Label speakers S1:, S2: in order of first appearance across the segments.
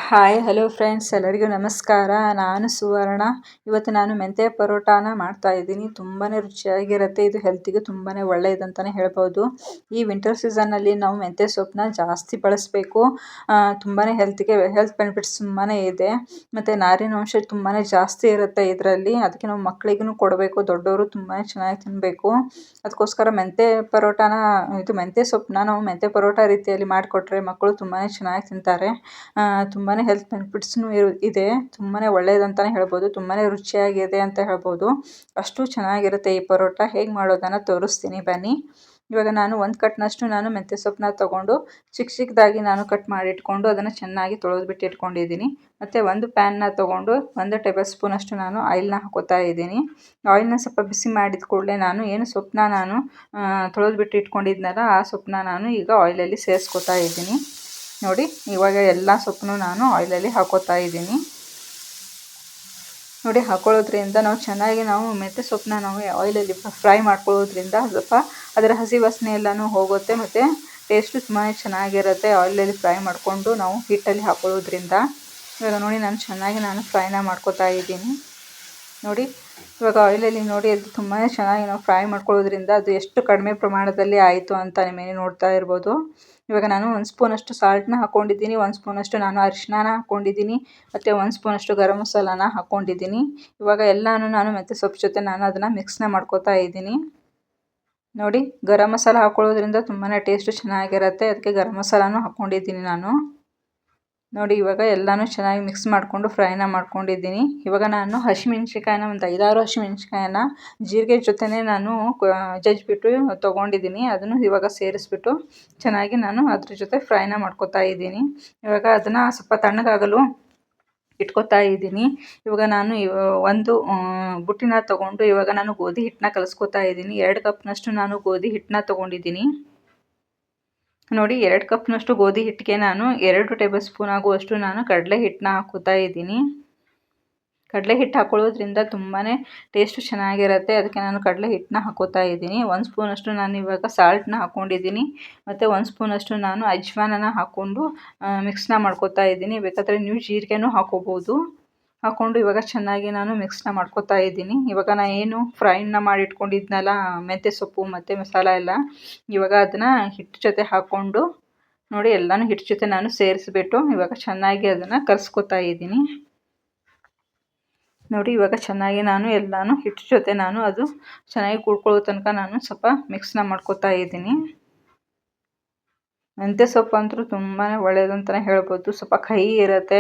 S1: Hi hello friends, ಎಲ್ಲರಿಗೂ ನಮಸ್ಕಾರ. ನಾನು ಸುವರ್ಣ. ಇವತ್ತು ನಾನು ಮೆಂತ್ಯ ಪರೋಟಾನ ಮಾಡ್ತಾ ಇದ್ದೀನಿ. ತುಂಬಾ ರುಚಿಯಾಗಿರುತ್ತೆ. ಇದು ಹೆಲ್ತಿಗೆ ತುಂಬಾ ಒಳ್ಳೆಯದಂತಲೇ ಹೇಳ್ಬೋದು. ಈ ವಿಂಟರ್ ಸೀಸನ್ನಲ್ಲಿ ನಾವು ಮೆಂತ್ಯ ಸೊಪ್ಪನ್ನ ಜಾಸ್ತಿ ಬಳಸಬೇಕು. ತುಂಬಾ ಹೆಲ್ತ್ ಬೆನಿಫಿಟ್ಸ್ ತುಂಬಾ ಇದೆ. ಮತ್ತು ನಾರಿನಾಂಶ ತುಂಬಾ ಜಾಸ್ತಿ ಇರುತ್ತೆ ಇದರಲ್ಲಿ. ಅದಕ್ಕೆ ನಾವು ಮಕ್ಕಳಿಗೂ ಕೊಡಬೇಕು. ದೊಡ್ಡವರು ತುಂಬಾ ಚೆನ್ನಾಗಿ ತಿನ್ನಬೇಕು. ಅದಕ್ಕೋಸ್ಕರ ಮೆಂತ್ಯ ಸೊಪ್ಪನ್ನ ನಾವು ಮೆಂತ್ಯ ಪರೋಟ ರೀತಿಯಲ್ಲಿ ಮಾಡಿಕೊಟ್ರೆ ಮಕ್ಕಳು ತುಂಬಾ ಚೆನ್ನಾಗಿ ತಿಂತಾರೆ. ತುಂಬಾ ಹೆಲ್ತ್ ಬೆನಿಫಿಟ್ಸ್ನೂ ಇದೆ. ತುಂಬಾ ಒಳ್ಳೆಯದಂತಲೇ ಹೇಳ್ಬೋದು. ತುಂಬಾ ರುಚಿಯಾಗಿದೆ ಅಂತ ಹೇಳ್ಬೋದು. ಅಷ್ಟು ಚೆನ್ನಾಗಿರುತ್ತೆ ಈ ಪರೋಟ. ಹೇಗೆ ಮಾಡೋದನ್ನು ತೋರಿಸ್ತೀನಿ ಬನ್ನಿ. ಇವಾಗ ನಾನು ಒಂದು ಕಟ್ನಷ್ಟು ಮೆಂತ್ಯ ಸೊಪ್ಪನ್ನ ತೊಗೊಂಡು ಚಿಕ್ಕದಾಗಿ ಕಟ್ ಮಾಡಿ ಇಟ್ಕೊಂಡು ಅದನ್ನು ಚೆನ್ನಾಗಿ ತೊಳೆದ್ಬಿಟ್ಟು ಇಟ್ಕೊಂಡಿದ್ದೀನಿ. ಮತ್ತು ಒಂದು ಪ್ಯಾನ್ನ ತೊಗೊಂಡು 1 ಟೇಬಲ್ ಸ್ಪೂನಷ್ಟು ಆಯಿಲ್ನ ಹಾಕೋತಾ ಇದ್ದೀನಿ. ಆಯಿಲ್ನ ಸ್ವಲ್ಪ ಬಿಸಿ ಮಾಡಿದ ಕೂಡಲೇ ಏನು ಸೊಪ್ಪನ್ನ ತೊಳೆದ್ಬಿಟ್ಟು ಇಟ್ಕೊಂಡಿದ್ನಲ್ಲ, ಆ ಸೊಪ್ಪನ್ನ ಈಗ ಆಯಿಲಲ್ಲಿ ಸೇರಿಸ್ಕೊತಾ ಇದ್ದೀನಿ. ನೋಡಿ, ಇವಾಗ ಎಲ್ಲ ಸೊಪ್ಪನ್ನು ಆಯಿಲಲ್ಲಿ ಹಾಕೋತಾ ಇದ್ದೀನಿ. ನೋಡಿ, ಹಾಕೊಳ್ಳೋದ್ರಿಂದ ಚೆನ್ನಾಗಿ ಮೆಂತ್ಯ ಸೊಪ್ಪನ್ನ ಆಯಿಲಲ್ಲಿ ಫ್ರೈ ಮಾಡ್ಕೊಳ್ಳೋದ್ರಿಂದ ಸ್ವಲ್ಪ ಅದರ ಹಸಿ ವಾಸನೆ ಎಲ್ಲನೂ ಹೋಗುತ್ತೆ. ಮತ್ತು ಟೇಸ್ಟು ತುಂಬಾ ಚೆನ್ನಾಗಿರುತ್ತೆ ಆಯಿಲಲ್ಲಿ ಫ್ರೈ ಮಾಡಿಕೊಂಡು ನಾವು ಹಿಟ್ಟಲ್ಲಿ ಹಾಕೊಳ್ಳೋದ್ರಿಂದ. ಇವಾಗ ನೋಡಿ, ಚೆನ್ನಾಗಿ ಫ್ರೈನ ಮಾಡ್ಕೋತಾ ಇದ್ದೀನಿ. ನೋಡಿ, ಇವಾಗ ಆಯಿಲಲ್ಲಿ ನೋಡಿ ಅದು ತುಂಬಾ ಚೆನ್ನಾಗಿ ಫ್ರೈ ಮಾಡ್ಕೊಳ್ಳೋದ್ರಿಂದ ಅದು ಎಷ್ಟು ಕಡಿಮೆ ಪ್ರಮಾಣದಲ್ಲಿ ಆಯಿತು ಅಂತ ನಿಮಗೆ ನೋಡ್ತಾ ಇರ್ಬೋದು. ಇವಾಗ ನಾನು 1 ಸ್ಪೂನಷ್ಟು ಸಾಲ್ಟ್ನ ಹಾಕ್ಕೊಂಡಿದ್ದೀನಿ, 1 ಸ್ಪೂನಷ್ಟು ಅರಿಶಿನ ಹಾಕ್ಕೊಂಡಿದ್ದೀನಿ, ಮತ್ತು 1 ಸ್ಪೂನಷ್ಟು ಗರಂ ಮಸಾಲಾನ ಹಾಕ್ಕೊಂಡಿದ್ದೀನಿ. ಇವಾಗ ಎಲ್ಲನೂ ಮೆಂತ್ಯ ಸೊಪ್ಪು ಜೊತೆ ಅದನ್ನು ಮಿಕ್ಸ್ನ ಮಾಡ್ಕೋತಾ ಇದ್ದೀನಿ. ನೋಡಿ, ಗರಂ ಮಸಾಲ ಹಾಕ್ಕೊಳ್ಳೋದ್ರಿಂದ ತುಂಬಾ ಟೇಸ್ಟು ಚೆನ್ನಾಗಿರುತ್ತೆ. ಅದಕ್ಕೆ ಗರಂ ಮಸಾಲಾನು ಹಾಕ್ಕೊಂಡಿದ್ದೀನಿ ನಾನು. ನೋಡಿ, ಇವಾಗ ಎಲ್ಲನೂ ಚೆನ್ನಾಗಿ ಮಿಕ್ಸ್ ಮಾಡಿಕೊಂಡು ಫ್ರೈನ ಮಾಡ್ಕೊಂಡಿದ್ದೀನಿ. ಇವಾಗ ನಾನು ಹಸಿಮೆಣ್ಸಿಕಾಯಿನ ಒಂದು 5-6 ಹಸಿಮೆಣ್ಸಿಕಾಯಿನ ಜೀರಿಗೆ ಜೊತೆನೇ ಜಜ್ಜಿಬಿಟ್ಟು ತೊಗೊಂಡಿದ್ದೀನಿ. ಅದನ್ನು ಇವಾಗ ಸೇರಿಸ್ಬಿಟ್ಟು ಚೆನ್ನಾಗಿ ಅದ್ರ ಜೊತೆ ಫ್ರೈನ ಮಾಡ್ಕೋತಾ ಇದ್ದೀನಿ. ಇವಾಗ ಅದನ್ನು ಸ್ವಲ್ಪ ತಣ್ಣಗಾಗಲು ಇಟ್ಕೋತಾ ಇದ್ದೀನಿ. ಇವಾಗ ಒಂದು ಬುಟ್ಟಿನ ತೊಗೊಂಡು ಇವಾಗ ಗೋಧಿ ಹಿಟ್ಟನ್ನ ಕಲಿಸ್ಕೋತಾ ಇದ್ದೀನಿ. 2 ಕಪ್ನಷ್ಟು ಗೋಧಿ ಹಿಟ್ಟನ್ನ ತೊಗೊಂಡಿದ್ದೀನಿ. ನೋಡಿ, 2 ಕಪ್ನಷ್ಟು ಗೋಧಿ ಹಿಟ್ಟಿಗೆ 2 ಟೇಬಲ್ ಸ್ಪೂನ್ ಆಗುವಷ್ಟು ಕಡಲೆ ಹಿಟ್ಟನ್ನ ಹಾಕೋತಾ ಇದ್ದೀನಿ. ಕಡಲೆ ಹಿಟ್ಟು ಹಾಕೊಳ್ಳೋದ್ರಿಂದ ತುಂಬಾ ಟೇಸ್ಟು ಚೆನ್ನಾಗಿರುತ್ತೆ. ಅದಕ್ಕೆ ಕಡಲೆ ಹಿಟ್ಟನ್ನ ಹಾಕೋತಾ ಇದ್ದೀನಿ. 1 ಸ್ಪೂನಷ್ಟು ಇವಾಗ ಸಾಲ್ಟ್ನ ಹಾಕ್ಕೊಂಡಿದ್ದೀನಿ. ಮತ್ತು 1 ಸ್ಪೂನಷ್ಟು ಅಜ್ವಾನನ ಹಾಕ್ಕೊಂಡು ಮಿಕ್ಸ್ನ ಮಾಡ್ಕೋತಾ ಇದ್ದೀನಿ. ಬೇಕಾದರೆ ನೀವು ಜೀರಿಗೆನೂ ಹಾಕೋಬೋದು. ಹಾಕ್ಕೊಂಡು ಇವಾಗ ಚೆನ್ನಾಗಿ ಮಿಕ್ಸ್ನ ಮಾಡ್ಕೋತಾ ಇದ್ದೀನಿ. ಇವಾಗ ಏನು ಫ್ರೈನ ಮಾಡಿ ಇಟ್ಕೊಂಡಿದ್ನಲ್ಲ ಮೆಂತ್ಯ ಸೊಪ್ಪು ಮತ್ತು ಮಸಾಲ ಎಲ್ಲ, ಇವಾಗ ಅದನ್ನು ಹಿಟ್ಟು ಜೊತೆ ಹಾಕ್ಕೊಂಡು ನೋಡಿ ಎಲ್ಲನೂ ಹಿಟ್ಟು ಜೊತೆ ಸೇರಿಸ್ಬಿಟ್ಟು ಇವಾಗ ಚೆನ್ನಾಗಿ ಅದನ್ನು ಕಲಿಸ್ಕೊತಾ ಇದ್ದೀನಿ. ನೋಡಿ, ಇವಾಗ ಚೆನ್ನಾಗಿ ಎಲ್ಲನೂ ಹಿಟ್ಟು ಜೊತೆ ಅದು ಚೆನ್ನಾಗಿ ಕೂಡ್ಕೊಳ್ಳೋ ತನಕ ಸ್ವಲ್ಪ ಮಿಕ್ಸ್ನ ಮಾಡ್ಕೋತಾ ಇದ್ದೀನಿ. ಮೆಂತ್ಯ ಸೊಪ್ಪು ಅಂತೂ ತುಂಬಾ ಒಳ್ಳೆಯದಂತಲೇ ಹೇಳ್ಬೋದು. ಸ್ವಲ್ಪ ಕಹಿ ಇರುತ್ತೆ,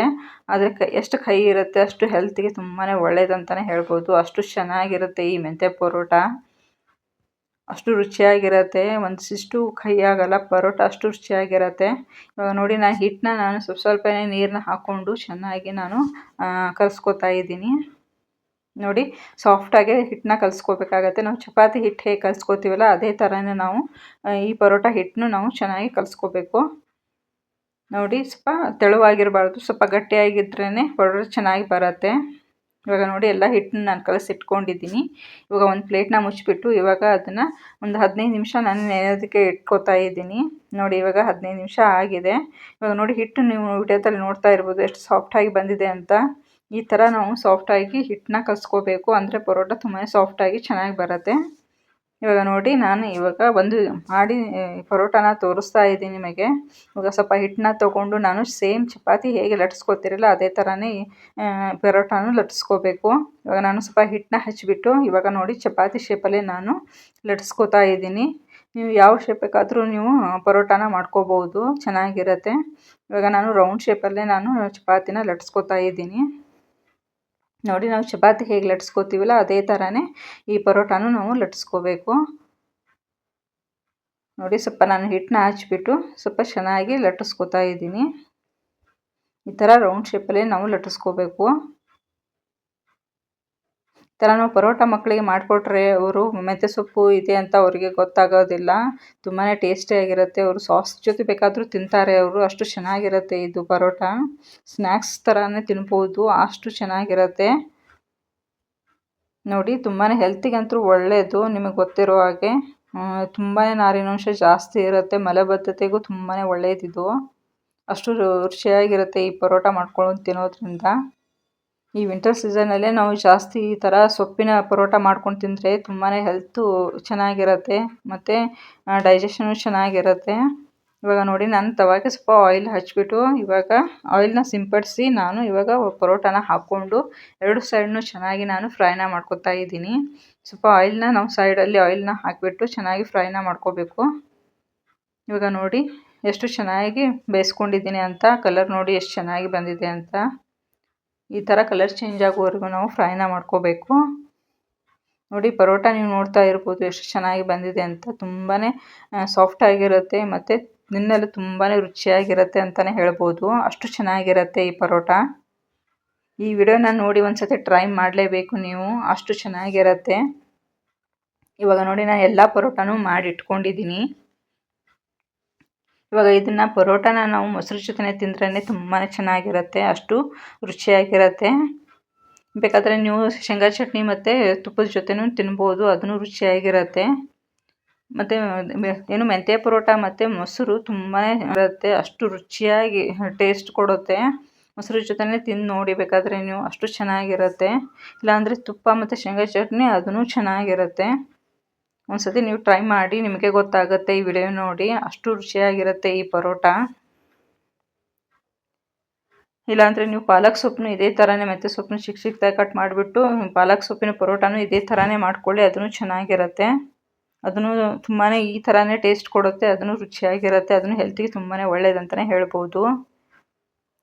S1: ಆದರೆ ಎಷ್ಟು ಕಹಿ ಇರುತ್ತೆ ಅಷ್ಟು ಹೆಲ್ತಿಗೆ ತುಂಬಾ ಒಳ್ಳೆಯದಂತಲೇ ಹೇಳ್ಬೋದು. ಅಷ್ಟು ಚೆನ್ನಾಗಿರುತ್ತೆ ಈ ಮೆಂತ್ಯ ಪರೋಟ. ಅಷ್ಟು ರುಚಿಯಾಗಿರುತ್ತೆ. ಒಂದಿಷ್ಟು ಕಹಿ ಆಗಲ್ಲ ಪರೋಟ, ಅಷ್ಟು ರುಚಿಯಾಗಿರುತ್ತೆ. ಇವಾಗ ನೋಡಿ, ಹಿಟ್ಟನ್ನ ಸ್ವಲ್ಪನೇ ನೀರನ್ನ ಹಾಕ್ಕೊಂಡು ಚೆನ್ನಾಗಿ ಕಲಿಸ್ಕೊತಾ ಇದ್ದೀನಿ. ನೋಡಿ, ಸಾಫ್ಟಾಗಿ ಹಿಟ್ಟನ್ನ ಕಲಿಸ್ಕೋಬೇಕಾಗತ್ತೆ. ನಾವು ಚಪಾತಿ ಹಿಟ್ಟು ಹೇಗೆ ಕಲಿಸ್ಕೋತೀವಲ್ಲ ಅದೇ ಥರನೇ ಈ ಪರೋಟ ಹಿಟ್ಟನ್ನು ಚೆನ್ನಾಗಿ ಕಲಿಸ್ಕೋಬೇಕು. ನೋಡಿ, ಸ್ವಲ್ಪ ತೆಳುವಾಗಿರಬಾರ್ದು, ಸ್ವಲ್ಪ ಗಟ್ಟಿಯಾಗಿದ್ರೇ ಪರೋಟ ಚೆನ್ನಾಗಿ ಬರುತ್ತೆ. ಇವಾಗ ನೋಡಿ, ಎಲ್ಲ ಹಿಟ್ಟನ್ನ ಕಲಸಿಟ್ಕೊಂಡಿದ್ದೀನಿ. ಇವಾಗ ಒಂದು ಪ್ಲೇಟ್ನ ಮುಚ್ಚಿಬಿಟ್ಟು ಇವಾಗ ಅದನ್ನು ಒಂದು 15 ನಿಮಿಷ ನೆನೆಯೋದಕ್ಕೆ ಇಟ್ಕೋತಾ ಇದ್ದೀನಿ. ನೋಡಿ, ಇವಾಗ 15 ನಿಮಿಷ ಆಗಿದೆ. ಇವಾಗ ನೋಡಿ, ಹಿಟ್ಟು ನೀವು ವಿಡಿಯೋದಲ್ಲಿ ನೋಡ್ತಾ ಇರ್ಬೋದು ಎಷ್ಟು ಸಾಫ್ಟಾಗಿ ಬಂದಿದೆ ಅಂತ. ಈ ಥರ ನಾವು ಸಾಫ್ಟಾಗಿ ಹಿಟ್ಟನ್ನ ಕಲಿಸ್ಕೋಬೇಕು, ಅಂದರೆ ಪರೋಟ ತುಂಬಾ ಸಾಫ್ಟಾಗಿ ಚೆನ್ನಾಗಿ ಬರುತ್ತೆ. ಇವಾಗ ನೋಡಿ, ಇವಾಗ ಒಂದು ಮಾಡಿ ಪರೋಟನ ತೋರಿಸ್ತಾ ಇದ್ದೀನಿ ನಿಮಗೆ. ಇವಾಗ ಸ್ವಲ್ಪ ಹಿಟ್ಟನ್ನ ತೊಗೊಂಡು ಸೇಮ್ ಚಪಾತಿ ಹೇಗೆ ಲಟ್ಟಿಸ್ಕೋತಿರಲ್ಲ ಅದೇ ಥರನೇ ಪರೋಟನೂ ಲಟ್ಟಿಸ್ಕೋಬೇಕು. ಇವಾಗ ಸ್ವಲ್ಪ ಹಿಟ್ಟನ್ನ ಹಚ್ಚಿಬಿಟ್ಟು ಇವಾಗ ನೋಡಿ ಚಪಾತಿ ಶೇಪಲ್ಲೇ ಲಟ್ಟಿಸ್ಕೋತಾ ಇದ್ದೀನಿ. ನೀವು ಯಾವ ಶೇಪ್ ಬೇಕಾದರೂ ನೀವು ಪರೋಟನ ಮಾಡ್ಕೋಬೋದು, ಚೆನ್ನಾಗಿರುತ್ತೆ. ಇವಾಗ ರೌಂಡ್ ಶೇಪಲ್ಲೇ ಚಪಾತಿನ ಲಟ್ಟಿಸ್ಕೋತಾ ಇದ್ದೀನಿ. ನೋಡಿ, ನಾವು ಚಪಾತಿ ಹೇಗೆ ಲಟ್ಟಿಸ್ಕೋತೀವಲ್ಲ ಅದೇ ಥರನೇ ಈ ಪರೋಟನೂ ನಾವು ಲಟ್ಟಿಸ್ಕೋಬೇಕು. ನೋಡಿ, ಸ್ವಲ್ಪ ಹಿಟ್ಟನ್ನ ಹಚ್ಚಿಬಿಟ್ಟು ಸ್ವಲ್ಪ ಚೆನ್ನಾಗಿ ಲಟ್ಟಿಸ್ಕೋತಾ ಇದ್ದೀನಿ. ಈ ಥರ ರೌಂಡ್ ಶೇಪಲ್ಲೇ ನಾವು ಲಟ್ಟಿಸ್ಕೋಬೇಕು. ಈ ಥರ ನಾವು ಪರೋಟ ಮಕ್ಕಳಿಗೆ ಮಾಡಿಕೊಟ್ರೆ ಅವರು ಮೆಂತ್ಯ ಸೊಪ್ಪು ಇದೆ ಅಂತ ಅವರಿಗೆ ಗೊತ್ತಾಗೋದಿಲ್ಲ. ತುಂಬಾ ಟೇಸ್ಟಿಯಾಗಿರುತ್ತೆ. ಅವರು ಸಾಸ್ ಜೊತೆ ಬೇಕಾದರೂ ತಿಂತಾರೆ ಅವರು. ಅಷ್ಟು ಚೆನ್ನಾಗಿರುತ್ತೆ ಇದು ಪರೋಟ. ಸ್ನ್ಯಾಕ್ಸ್ ಥರನೇ ತಿನ್ಬೋದು, ಅಷ್ಟು ಚೆನ್ನಾಗಿರುತ್ತೆ. ನೋಡಿ, ತುಂಬಾ ಹೆಲ್ತಿಗಂತೂ ಒಳ್ಳೆಯದು. ನಿಮಗೆ ಗೊತ್ತಿರೋ ಹಾಗೆ ತುಂಬಾ ನಾರಿನಾಂಶ ಜಾಸ್ತಿ ಇರುತ್ತೆ. ಮಲಬದ್ಧತೆಗೂ ತುಂಬಾ ಒಳ್ಳೆಯದಿದು. ಅಷ್ಟು ರುಚಿಯಾಗಿರುತ್ತೆ ಈ ಪರೋಟ ಮಾಡ್ಕೊಂಡು ತಿನ್ನೋದ್ರಿಂದ. ಈ ವಿಂಟರ್ ಸೀಸನಲ್ಲೇ ನಾವು ಜಾಸ್ತಿ ಈ ಥರ ಸೊಪ್ಪಿನ ಪರೋಟ ಮಾಡ್ಕೊಂಡು ತಿಂದರೆ ತುಂಬಾ ಹೆಲ್ತು ಚೆನ್ನಾಗಿರುತ್ತೆ ಮತ್ತು ಡೈಜೆಷನು ಚೆನ್ನಾಗಿರುತ್ತೆ. ಇವಾಗ ನೋಡಿ ನಾನು ತವಾಗೆ ಸ್ವಲ್ಪ ಆಯಿಲ್ ಹಚ್ಬಿಟ್ಟು ಇವಾಗ ಆಯಿಲ್ನ ಸಿಂಪಡಿಸಿ ನಾನು ಇವಾಗ ಪರೋಟಾನ ಹಾಕ್ಕೊಂಡು ಎರಡು ಸೈಡ್ನು ಚೆನ್ನಾಗಿ ನಾನು ಫ್ರೈನ ಮಾಡ್ಕೊತಾ ಇದ್ದೀನಿ. ಸ್ವಲ್ಪ ಆಯಿಲ್ನ ನಾವು ಸೈಡಲ್ಲಿ ಆಯಿಲ್ನ ಹಾಕಿಬಿಟ್ಟು ಚೆನ್ನಾಗಿ ಫ್ರೈನ ಮಾಡ್ಕೋಬೇಕು. ಇವಾಗ ನೋಡಿ ಎಷ್ಟು ಚೆನ್ನಾಗಿ ಬೇಯಿಸ್ಕೊಂಡಿದ್ದೀನಿ ಅಂತ, ಕಲರ್ ನೋಡಿ ಎಷ್ಟು ಚೆನ್ನಾಗಿ ಬಂದಿದೆ ಅಂತ. ಈ ಥರ ಕಲರ್ ಚೇಂಜ್ ಆಗೋವರೆಗೂ ನಾವು ಫ್ರೈನ ಮಾಡ್ಕೋಬೇಕು. ನೋಡಿ ಪರೋಟ ನೀವು ನೋಡ್ತಾ ಇರ್ಬೋದು ಎಷ್ಟು ಚೆನ್ನಾಗಿ ಬಂದಿದೆ ಅಂತ. ತುಂಬಾ ಸಾಫ್ಟಾಗಿರುತ್ತೆ ಮತ್ತು ತಿನ್ನಲು ತುಂಬಾ ರುಚಿಯಾಗಿರುತ್ತೆ ಅಂತಲೇ ಹೇಳ್ಬೋದು. ಅಷ್ಟು ಚೆನ್ನಾಗಿರುತ್ತೆ ಈ ಪರೋಟ. ಈ ವಿಡಿಯೋನ ನೋಡಿ ಒಂದ್ಸತಿ ಟ್ರೈ ಮಾಡಲೇಬೇಕು ನೀವು, ಅಷ್ಟು ಚೆನ್ನಾಗಿರುತ್ತೆ. ಇವಾಗ ನೋಡಿ ನಾನು ಎಲ್ಲ ಪರೋಟನೂ ಮಾಡಿ ಇಟ್ಕೊಂಡಿದ್ದೀನಿ. ಇವಾಗ ಇದನ್ನು ಪರೋಟನ ನಾವು ಮೊಸರು ಜೊತೆ ತಿಂದ್ರೇ ತುಂಬಾ ಚೆನ್ನಾಗಿರುತ್ತೆ, ಅಷ್ಟು ರುಚಿಯಾಗಿರುತ್ತೆ. ಬೇಕಾದರೆ ನೀವು ಶೇಂಗಾ ಚಟ್ನಿ ಮತ್ತು ತುಪ್ಪದ ಜೊತೆನೂ ತಿನ್ಬೋದು, ಅದನ್ನು ರುಚಿಯಾಗಿರುತ್ತೆ. ಮತ್ತು ಏನು ಮೆಂತ್ಯ ಪರೋಟ ಮತ್ತು ಮೊಸರು ತುಂಬಾ ಇರುತ್ತೆ, ಅಷ್ಟು ರುಚಿಯಾಗಿ ಟೇಸ್ಟ್ ಕೊಡುತ್ತೆ. ಮೊಸರು ಜೊತೆನೇ ತಿಂದು ನೋಡಿ ಬೇಕಾದರೆ ನೀವು, ಅಷ್ಟು ಚೆನ್ನಾಗಿರುತ್ತೆ. ಇಲ್ಲಾಂದರೆ ತುಪ್ಪ ಮತ್ತು ಶೇಂಗಾ ಚಟ್ನಿ ಅದೂ ಚೆನ್ನಾಗಿರುತ್ತೆ. ಒಂದ್ಸತಿ ನೀವು ಟ್ರೈ ಮಾಡಿ, ನಿಮಗೆ ಗೊತ್ತಾಗುತ್ತೆ ಈ ವಿಡಿಯೋ ನೋಡಿ, ಅಷ್ಟು ರುಚಿಯಾಗಿರುತ್ತೆ ಈ ಪರೋಟ. ಇಲ್ಲಾಂದರೆ ನೀವು ಪಾಲಕ್ ಸೊಪ್ಪನ್ನು ಇದೇ ಥರನೇ ಮೆಂತ್ಯ ಸೊಪ್ಪನ್ನು ಚಿಕ್ಕ ಚಿಕ್ಕದಾಗಿ ಕಟ್ ಮಾಡಿಬಿಟ್ಟು ಪಾಲಕ್ ಸೊಪ್ಪಿನ ಪರೋಟನೂ ಇದೇ ಥರನೇ ಮಾಡ್ಕೊಳ್ಳಿ, ಅದನ್ನು ಚೆನ್ನಾಗಿರುತ್ತೆ. ಅದನ್ನು ತುಂಬಾ ಈ ಥರನೇ ಟೇಸ್ಟ್ ಕೊಡುತ್ತೆ, ಅದನ್ನು ರುಚಿಯಾಗಿರುತ್ತೆ, ಅದನ್ನು ಹೆಲ್ತಿಗೆ ತುಂಬಾ ಒಳ್ಳೆಯದಂತಲೇ ಹೇಳ್ಬೋದು.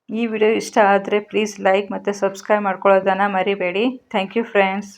S1: ಈ ವಿಡಿಯೋ ಇಷ್ಟ ಆದರೆ ಪ್ಲೀಸ್ ಲೈಕ್ ಮತ್ತು ಸಬ್ಸ್ಕ್ರೈಬ್ ಮಾಡ್ಕೊಳ್ಳೋದನ್ನು ಮರಿಬೇಡಿ. Thank you friends.